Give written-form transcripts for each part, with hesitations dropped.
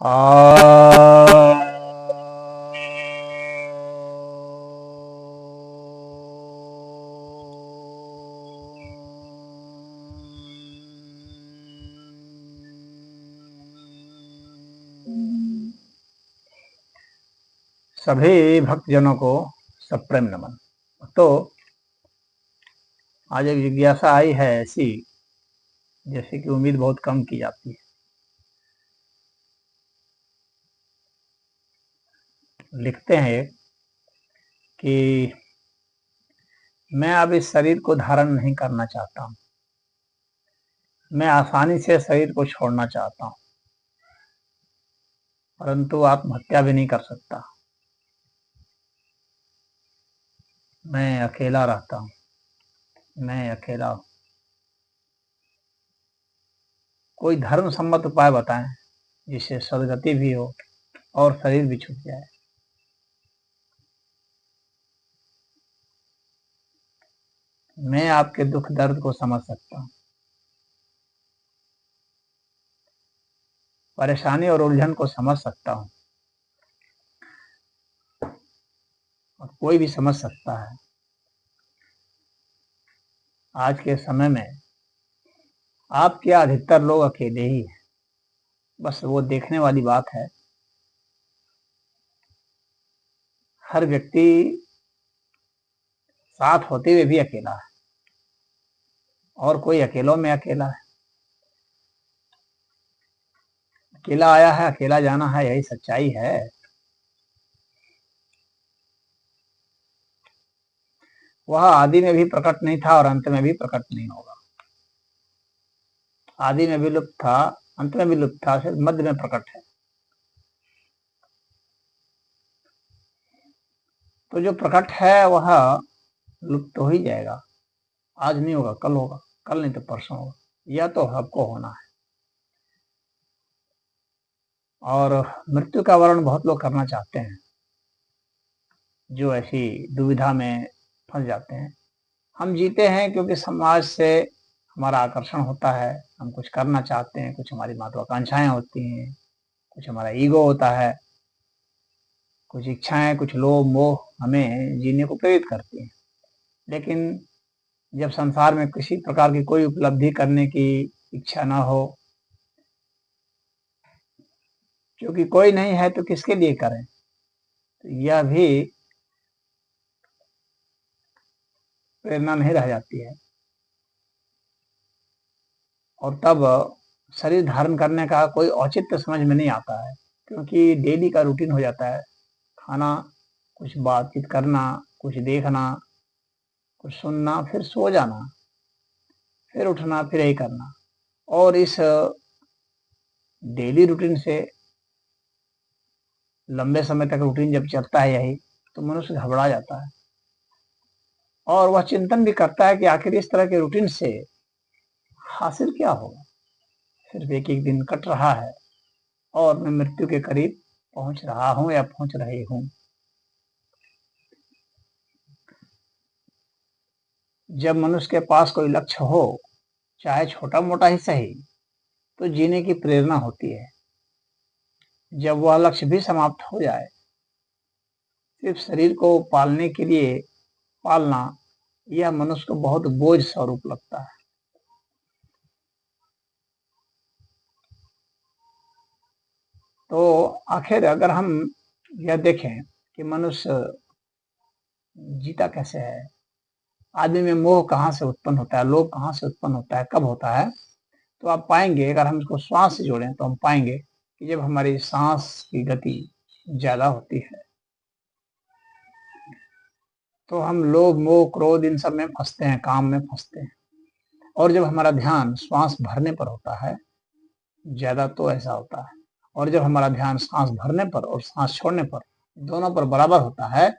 आ सभी भक्तजनों को सप्रेम नमन। तो आज एक जिज्ञासा आई है ऐसी, जैसे कि उम्मीद बहुत कम की जाती है। लिखते हैं कि मैं अब इस शरीर को धारण नहीं करना चाहता हूँ, मैं आसानी से शरीर को छोड़ना चाहता हूँ, परंतु आत्महत्या भी नहीं कर सकता। मैं अकेला रहता हूँ, मैं अकेला हूँ। कोई धर्म सम्मत उपाय बताएं जिससे सदगति भी हो और शरीर भी छूट जाए। मैं आपके दुख दर्द को समझ सकता हूँ, परेशानी और उलझन को समझ सकता हूँ, और कोई भी समझ सकता है। आज के समय में आप क्या अधिकतर लोग अकेले ही हैं, बस वो देखने वाली बात है। हर व्यक्ति साथ होते हुए भी अकेला है, और कोई अकेलों में अकेला है। अकेला आया है, अकेला जाना है, यही सच्चाई है। वह आदि में भी प्रकट नहीं था और अंत में भी प्रकट नहीं होगा। आदि में भी लुप्त था, अंत में भी लुप्त था, सिर्फ मध्य में प्रकट है। तो जो प्रकट है वह लुप्त हो ही जाएगा। आज नहीं होगा, कल होगा, कल नहीं तो परसों होगा, यह तो सबको होना है। और मृत्यु का वर्णन बहुत लोग करना चाहते हैं, जो ऐसी दुविधा में फंस जाते हैं। हम जीते हैं क्योंकि समाज से हमारा आकर्षण होता है, हम कुछ करना चाहते हैं, कुछ हमारी महत्वाकांक्षाएं होती हैं, कुछ हमारा ईगो होता है, कुछ इच्छाएं, कुछ लोभ मोह हमें जीने को प्रेरित करती हैं। लेकिन जब संसार में किसी प्रकार की कोई उपलब्धि करने की इच्छा ना हो, क्योंकि कोई नहीं है तो किसके लिए करें, तो यह भी प्रेरणा नहीं रह जाती है। और तब शरीर धारण करने का कोई औचित्य समझ में नहीं आता है, क्योंकि डेली का रूटीन हो जाता है। खाना, कुछ बातचीत करना, कुछ देखना, कुछ सुनना, फिर सो जाना, फिर उठना, फिर यही करना। और इस डेली रूटीन से लंबे समय तक रूटीन जब चलता है यही, तो मनुष्य घबरा जाता है और वह चिंतन भी करता है कि आखिर इस तरह के रूटीन से हासिल क्या होगा। सिर्फ एक एक दिन कट रहा है और मैं मृत्यु के करीब पहुंच रहा हूं या पहुंच रही हूं। जब मनुष्य के पास कोई लक्ष्य हो, चाहे छोटा मोटा ही सही, तो जीने की प्रेरणा होती है। जब वह लक्ष्य भी समाप्त हो जाए, सिर्फ शरीर को पालने के लिए पालना, यह मनुष्य को बहुत बोझ स्वरूप लगता है। तो आखिर अगर हम यह देखें कि मनुष्य जीता कैसे है, आदमी में मोह कहाँ से उत्पन्न होता है, लोभ कहाँ से उत्पन्न होता है, कब होता है, तो आप पाएंगे, अगर हम इसको श्वास से जोड़ें तो हम पाएंगे कि जब हमारी सांस की गति ज्यादा होती है तो हम लोभ मोह क्रोध इन सब में फंसते हैं, काम में फंसते हैं। और जब हमारा ध्यान श्वास भरने पर होता है, ज्यादा तो ऐसा होता है, और जब हमारा ध्यान सांस भरने पर और सांस छोड़ने पर, दोनों पर बराबर होता है,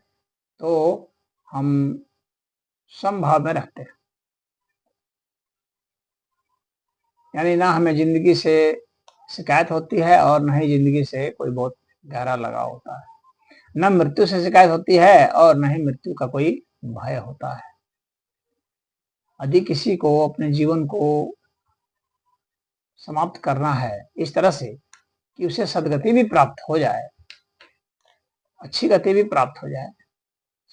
तो हम समभाव में रहते हैं। यानी ना हमें जिंदगी से शिकायत होती है और न ही जिंदगी से कोई बहुत गहरा लगाव होता है। न मृत्यु से शिकायत होती है और न ही मृत्यु का कोई भय होता है। यदि किसी को अपने जीवन को समाप्त करना है इस तरह से कि उसे सदगति भी प्राप्त हो जाए, अच्छी गति भी प्राप्त हो जाए,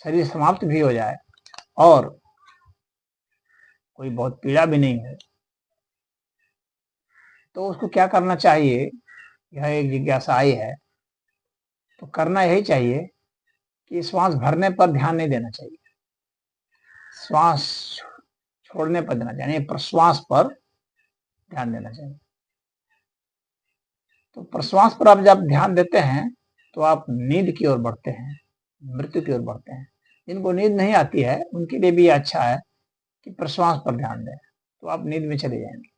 शरीर समाप्त भी हो जाए और कोई बहुत पीड़ा भी नहीं है, तो उसको क्या करना चाहिए, यह एक जिज्ञासा आई है। तो करना यही चाहिए कि श्वास भरने पर ध्यान नहीं देना चाहिए, श्वास छोड़ने पर देना चाहिए, प्रश्वास पर ध्यान देना चाहिए। तो प्रश्वास पर आप जब ध्यान देते हैं तो आप नींद की ओर बढ़ते हैं, मृत्यु की ओर बढ़ते हैं। जिनको नींद नहीं आती है उनके लिए भी अच्छा है कि प्रश्वास पर ध्यान दें, तो आप नींद में चले जाएंगे।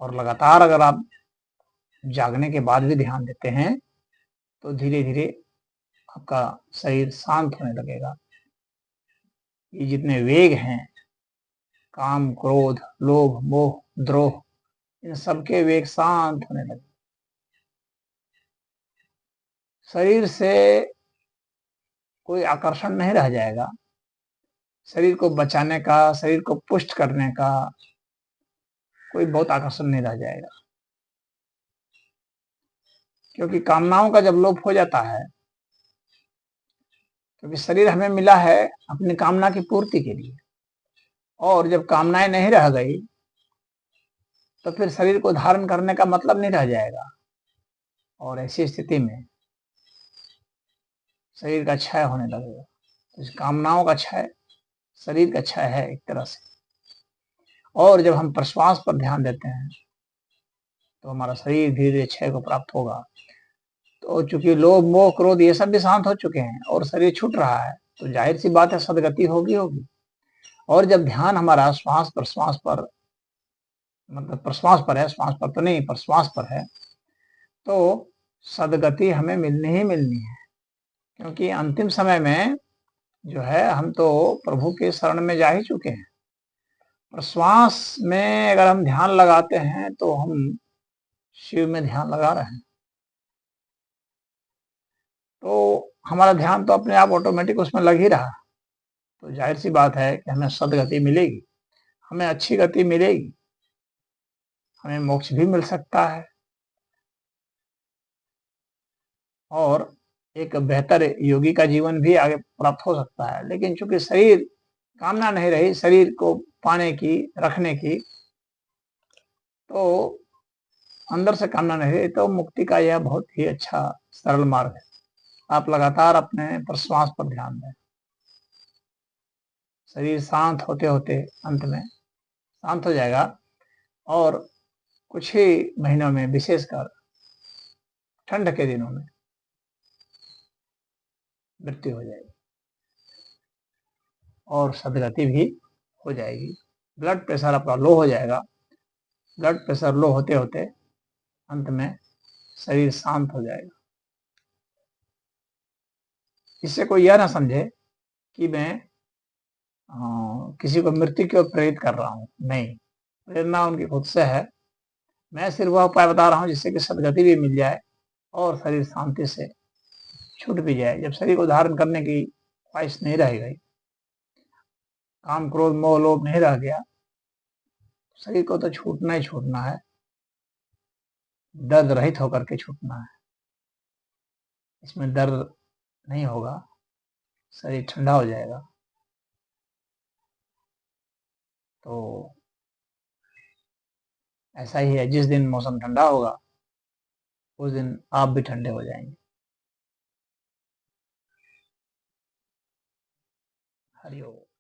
और लगातार अगर आप जागने के बाद भी ध्यान देते हैं तो धीरे धीरे आपका शरीर शांत होने लगेगा। ये जितने वेग हैं, काम, क्रोध, लोभ, मोह, द्रोह, इन सबके वेग शांत होने लगे। शरीर से कोई आकर्षण नहीं रह जाएगा, शरीर को बचाने का, शरीर को पुष्ट करने का कोई बहुत आकर्षण नहीं रह जाएगा। क्योंकि कामनाओं का जब लोप हो जाता है, क्योंकि शरीर हमें मिला है अपनी कामना की पूर्ति के लिए, और जब कामनाएं नहीं रह गई तो फिर शरीर को धारण करने का मतलब नहीं रह जाएगा। और ऐसी स्थिति में शरीर का क्षय होने लगेगा। तो इस कामनाओं का क्षय शरीर का क्षय है एक तरह से। और जब हम प्रश्वास पर ध्यान देते हैं तो हमारा शरीर धीरे धीरे क्षय को प्राप्त होगा। तो चूंकि लोभ, मोह, क्रोध ये सब भी शांत हो चुके हैं और शरीर छूट रहा है, तो जाहिर सी बात है सदगति होगी। और जब ध्यान हमारा श्वास प्रश्वास पर, मतलब प्रश्वास पर है, श्वास पर तो नहीं, प्रश्वास पर है, तो सदगति हमें मिलनी ही मिलनी है। क्योंकि अंतिम समय में जो है हम तो प्रभु के शरण में जा ही चुके हैं। प्रश्वास में अगर हम ध्यान लगाते हैं तो हम शिव में ध्यान लगा रहे हैं, तो हमारा ध्यान तो अपने आप ऑटोमेटिक उसमें लग ही रहा है। तो जाहिर सी बात है कि हमें सदगति मिलेगी, हमें अच्छी गति मिलेगी, हमें मोक्ष भी मिल सकता है और एक बेहतर योगी का जीवन भी आगे प्राप्त हो सकता है। लेकिन चूंकि शरीर कामना नहीं रही शरीर को पाने की, रखने की, तो अंदर से कामना नहीं रही, तो मुक्ति का यह बहुत ही अच्छा सरल मार्ग है। आप लगातार अपने प्रश्वास पर ध्यान दें। शरीर शांत होते होते अंत में शांत हो जाएगा और कुछ ही महीनों में, विशेषकर ठंड के दिनों में, मृत्यु हो जाएगी और सदगति भी हो जाएगी। ब्लड प्रेशर आपका लो हो जाएगा। ब्लड प्रेशर लो होते होते अंत में शरीर शांत हो जाएगा। इससे कोई यह ना समझे कि मैं किसी को मृत्यु की ओर प्रेरित कर रहा हूँ, नहीं, प्रेरणा उनकी खुद से है। मैं सिर्फ वह उपाय बता रहा हूँ जिससे कि सदगति भी मिल जाए और शरीर शांति से छूट भी जाए। जब शरीर को धारण करने की ख्वाहिश नहीं रह गई, काम, क्रोध, मोह, लोभ नहीं रह गया, शरीर को तो छूटना ही छूटना है, दर्द रहित होकर के छूटना है। इसमें दर्द नहीं होगा, शरीर ठंडा हो जाएगा। तो ऐसा ही है, जिस दिन मौसम ठंडा होगा उस दिन आप भी ठंडे हो जाएंगे। हरि ओम।